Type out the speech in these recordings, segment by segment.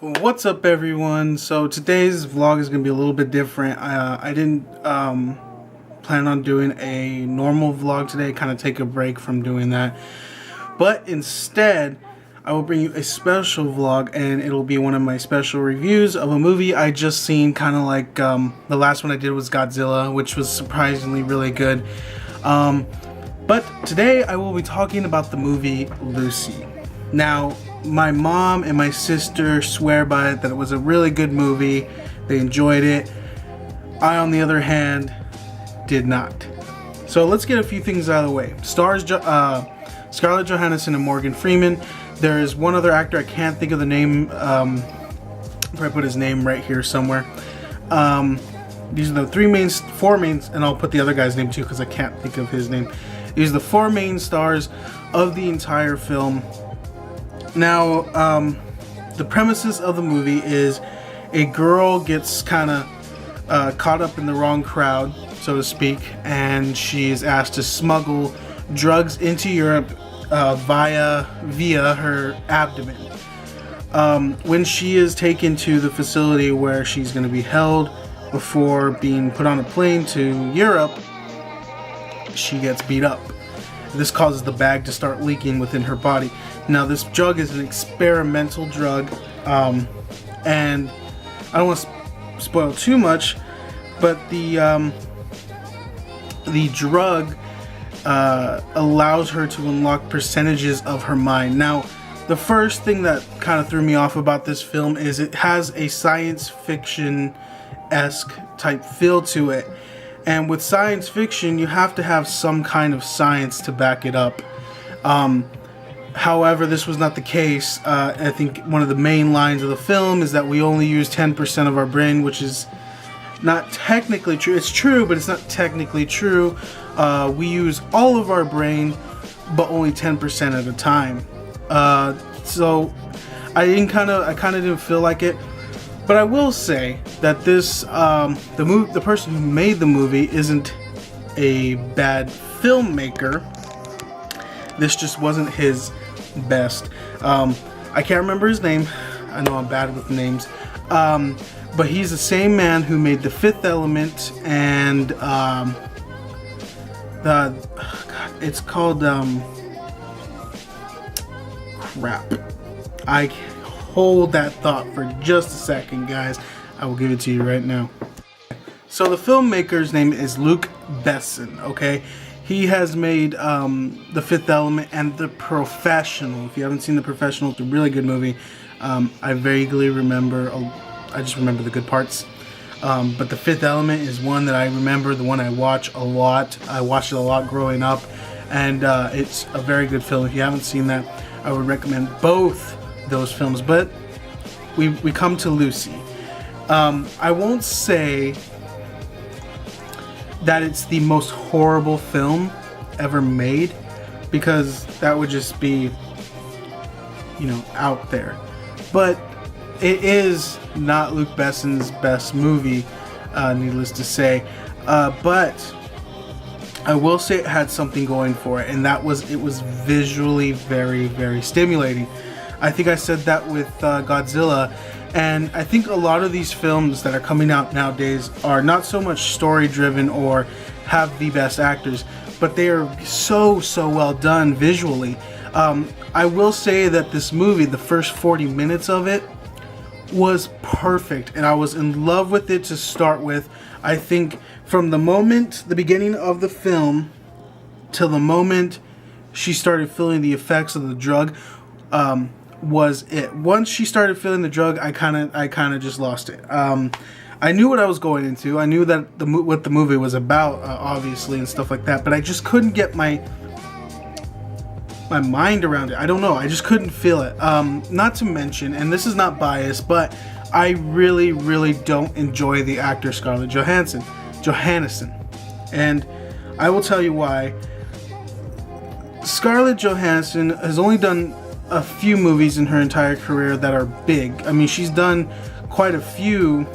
What's up, everyone? So today's vlog is going to be a little bit different. I didn't plan on doing a normal vlog today, kind of take a break from doing that. But instead, I will bring you a special vlog, and it'll be one of my special reviews of a movie I just seen, kind of like the last one I did was Godzilla, which was surprisingly really good. But today I will be talking about the movie Lucy. Now, my mom and my sister swear by it that it was a really good movie. They enjoyed it. I, on the other hand, did not. So let's get a few things out of the way. Stars Scarlett Johansson and Morgan Freeman. There is one other actor, I can't think of the name. I put his name right here somewhere. These are the four mains, and I'll put the other guy's name too because I can't think of his name. These are the four main stars of the entire film. Now, the premises of the movie is a girl gets kind of caught up in the wrong crowd, so to speak, and she is asked to smuggle drugs into Europe via her abdomen. When she is taken to the facility where she's going to be held before being put on a plane to Europe, she gets beat up. This causes the bag to start leaking within her body. Now, this drug is an experimental drug, and I don't want to spoil too much, but the drug allows her to unlock percentages of her mind. Now, the first thing that kind of threw me off about this film is it has a science fiction-esque type feel to it. And with science fiction, you have to have some kind of science to back it up. However, this was not the case. I think one of the main lines of the film is that we only use 10% of our brain, which is not technically true. It's true, but it's not technically true. We use all of our brain, but only 10% at a time. So I kind of didn't feel like it. But I will say that this the person who made the movie isn't a bad filmmaker. This just wasn't his best. I can't remember his name. I know I'm bad with names. But he's the same man who made The Fifth Element and it's called crap. I hold that thought for just a second, guys. I will give it to you right now. So the filmmaker's name is Luc Besson, okay? He has made The Fifth Element and The Professional. If you haven't seen The Professional, it's a really good movie. I vaguely remember, I just remember the good parts. But The Fifth Element is one that I remember, the one I watch a lot. I watched it a lot growing up, and it's a very good film. If you haven't seen that, I would recommend both those films. But we come to Lucy. I won't say that it's the most horrible film ever made, because that would just be, you know, out there. But it is not Luc Besson's best movie, needless to say. But I will say it had something going for it, and that was it was visually very, very stimulating. I think I said that with Godzilla, and I think a lot of these films that are coming out nowadays are not so much story driven or have the best actors, but they are so well done visually. I will say that this movie, the first 40 minutes of it, was perfect, and I was in love with it to start with. I think from the beginning of the film till the moment she started feeling the effects of the drug, was it. Once she started feeling the drug, I kind of just lost it. I knew what I was going into. I knew that what the movie was about, obviously, and stuff like that. But I just couldn't get my mind around it. I don't know. I just couldn't feel it. Not to mention, and this is not biased, but I really don't enjoy the actor Scarlett Johansson, and I will tell you why. Scarlett Johansson has only done a few movies in her entire career that are big. I mean, she's done quite a few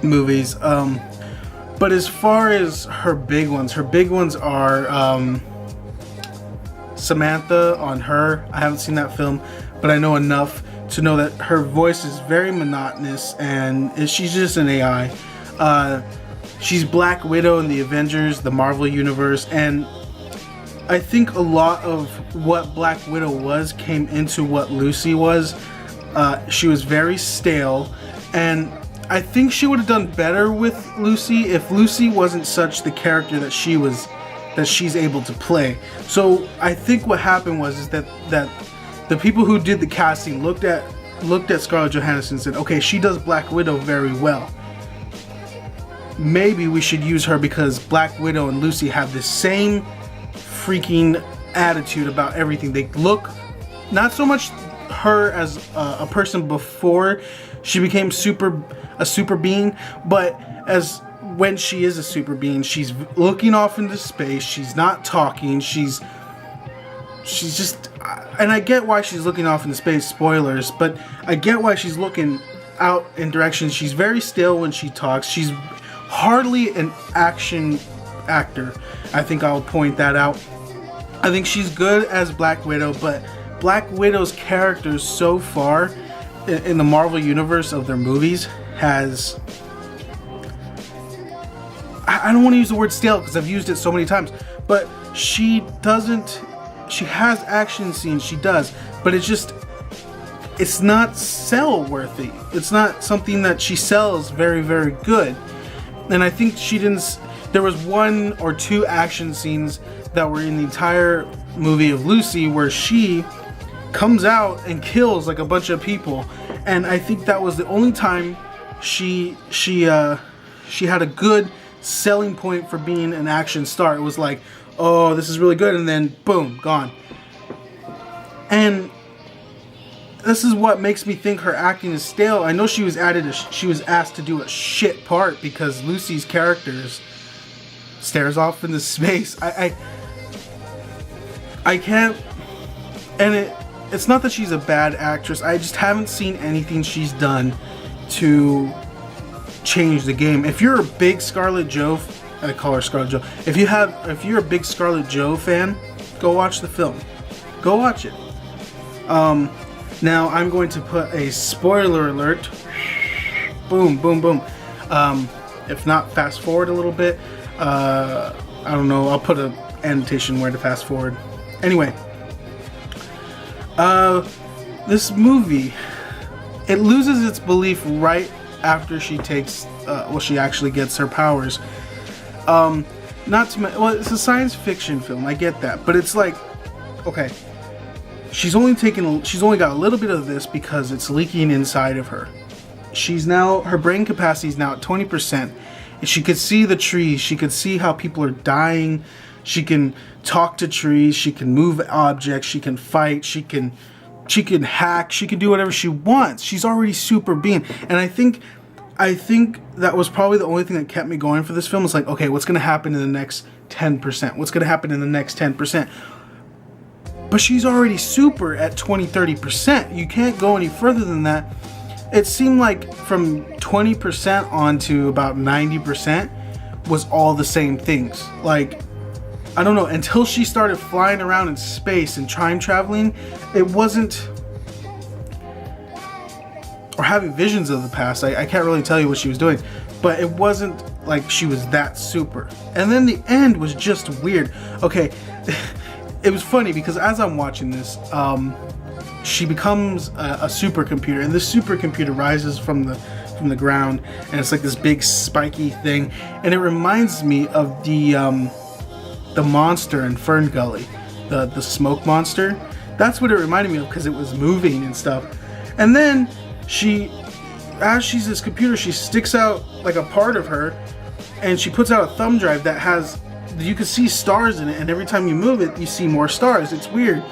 movies, but as far as her big ones are Samantha on Her. I haven't seen that film, but I know enough to know that her voice is very monotonous and she's just an AI. She's Black Widow in the Avengers, the Marvel Universe, and I think a lot of what Black Widow was came into what Lucy was. She was very stale, and I think she would have done better with Lucy if Lucy wasn't such the character that she's able to play. So I think what happened was that the people who did the casting looked at Scarlett Johansson and said, okay, she does Black Widow very well. Maybe we should use her because Black Widow and Lucy have the same freaking attitude about everything. They look, not so much her as a person before she became a super being, but as when she is a super being, she's looking off into space, she's not talking, she's just, and I get why she's looking off into space, spoilers, but I get why she's looking out in directions. She's very still when she talks. She's hardly an action actor. I think I'll point that out. I think she's good as Black Widow, but Black Widow's character so far in the Marvel Universe of their movies has, I don't want to use the word stale because I've used it so many times, but she has action scenes, she does, but it's not sell worthy. It's not something that she sells very, very good. And I think there was 1 or 2 action scenes that were in the entire movie of Lucy where she comes out and kills like a bunch of people, and I think that was the only time she had a good selling point for being an action star. It was like, oh, this is really good, and then boom, gone. And this is what makes me think her acting is stale. I know she was asked to do a shit part because Lucy's character stares off into space. I can't, and it's not that she's a bad actress. I just haven't seen anything she's done to change the game. If you're a big Scarlett Jo, I call her Scarlett Jo. If you're a big Scarlett Jo fan, go watch the film. Go watch it. Now I'm going to put a spoiler alert. Boom, boom, boom. If not, fast forward a little bit. I don't know. I'll put an annotation where to fast forward. Anyway, this movie, it loses its belief right after she she actually gets her powers. It's a science fiction film, I get that, but it's like, okay, she's only got a little bit of this because it's leaking inside of her. Her brain capacity is now at 20%, and she could see the trees, she could see how people are dying, she can talk to trees, she can move objects, she can fight, she can hack, she can do whatever she wants. She's already super being, and I think that was probably the only thing that kept me going for this film. It's like, okay, what's going to happen in the next 10%? What's going to happen in the next 10%? But she's already super at 20-30%. You can't go any further than that. It seemed like from 20% on to about 90% was all the same things. Like, I don't know, until she started flying around in space and time traveling, it wasn't, or having visions of the past, I can't really tell you what she was doing, but it wasn't like she was that super. And then the end was just weird. Okay, it was funny because as I'm watching this, she becomes a supercomputer, and this supercomputer rises from the ground, and it's like this big spiky thing, and it reminds me of the monster in Fern Gully, the smoke monster. That's what it reminded me of because it was moving and stuff. And then as she's this computer, she sticks out like a part of her, and she puts out a thumb drive that has, you can see stars in it, and every time you move it, you see more stars. It's weird.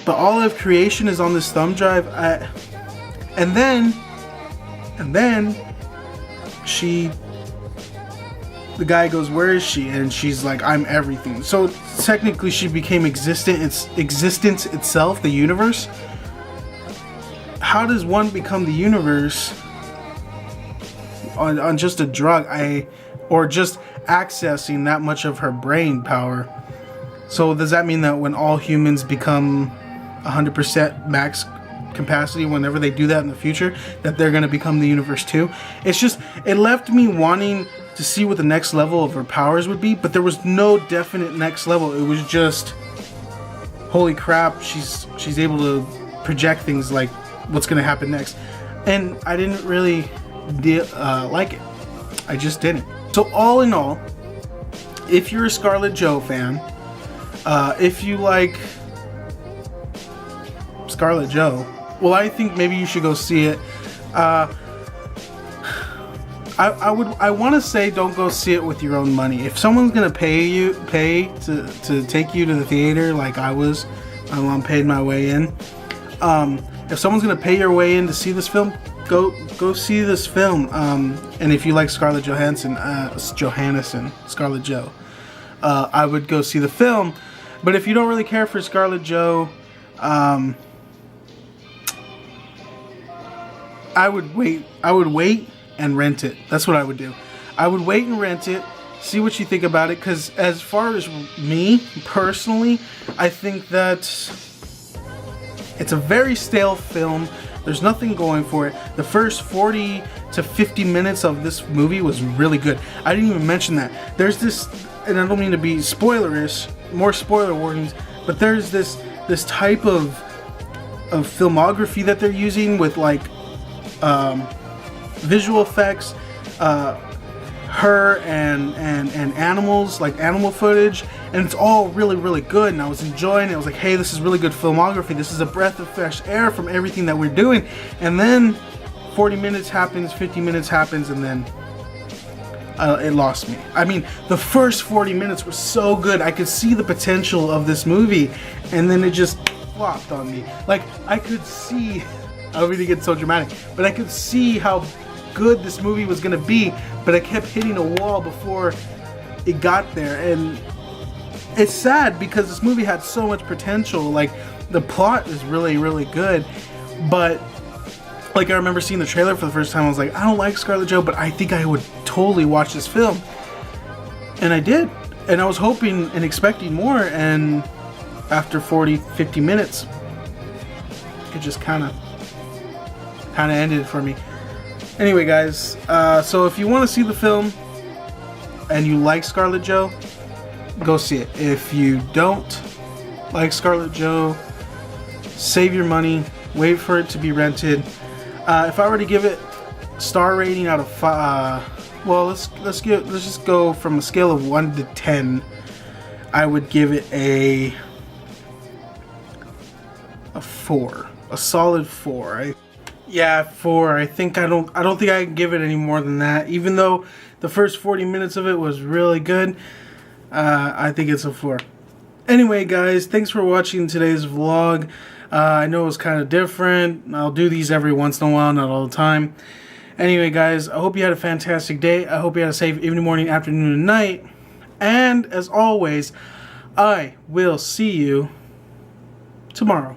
But all of creation is on this thumb drive. And then the guy goes, where is she? And she's like, I'm everything. So technically she became existence itself, the universe. How does one become the universe on just a drug, or just accessing that much of her brain power? So does that mean that when all humans become 100% max capacity whenever they do that in the future, that they're going to become the universe too. It's just, it left me wanting to see what the next level of her powers would be, but there was no definite next level. It was just, holy crap, she's able to project things like what's going to happen next. And I didn't really like it. I just didn't. So all in all, if you're a Scarlett Jo fan, if you like Scarlett Jo, well, I think maybe you should go see it. I want to say don't go see it with your own money. If someone's gonna pay to take you to the theater, like I was, my mom paid my way in. If someone's gonna pay your way in to see this film, go see this film. And if you like Scarlett Johansson, Scarlett Jo, I would go see the film. But if you don't really care for Scarlett Jo, I would wait and rent it. That's what I would do. I would wait and rent it, see what you think about it, because as far as me personally, I think that it's a very stale film. There's nothing going for it. The first 40 to 50 minutes of this movie was really good. I didn't even mention that. There's this, and I don't mean to be spoilerish, more spoiler warnings, but there's this type of filmography that they're using with like visual effects, her and animals, like animal footage, and it's all really good, and I was enjoying it. I was like, hey, this is really good filmography. This is a breath of fresh air from everything that we're doing. And then 40 minutes happens, 50 minutes happens, and then it lost me. I mean, the first 40 minutes were so good. I could see the potential of this movie, and then it just flopped on me. Like, I could see, I don't mean to get so dramatic, but I could see how good this movie was gonna be, but I kept hitting a wall before it got there. And it's sad because this movie had so much potential. Like, the plot is really good, but like, I remember seeing the trailer for the first time. I was like, I don't like Scarlett Jo, but I think I would totally watch this film. And I did, and I was hoping and expecting more, and after 40-50 minutes, it just kind of ended for me. Anyway, guys, so if you want to see the film and you like Scarlett Jo, go see it. If you don't like Scarlett Jo, save your money, wait for it to be rented. If I were to give it star rating out of 5, well, let's just go from a scale of 1 to 10. I would give it a 4, a solid 4. Yeah, 4. I don't think I can give it any more than that. Even though the first 40 minutes of it was really good, I think it's a 4. Anyway, guys, thanks for watching today's vlog. I know it was kind of different. I'll do these every once in a while, not all the time. Anyway, guys, I hope you had a fantastic day. I hope you had a safe evening, morning, afternoon, and night. And as always, I will see you tomorrow.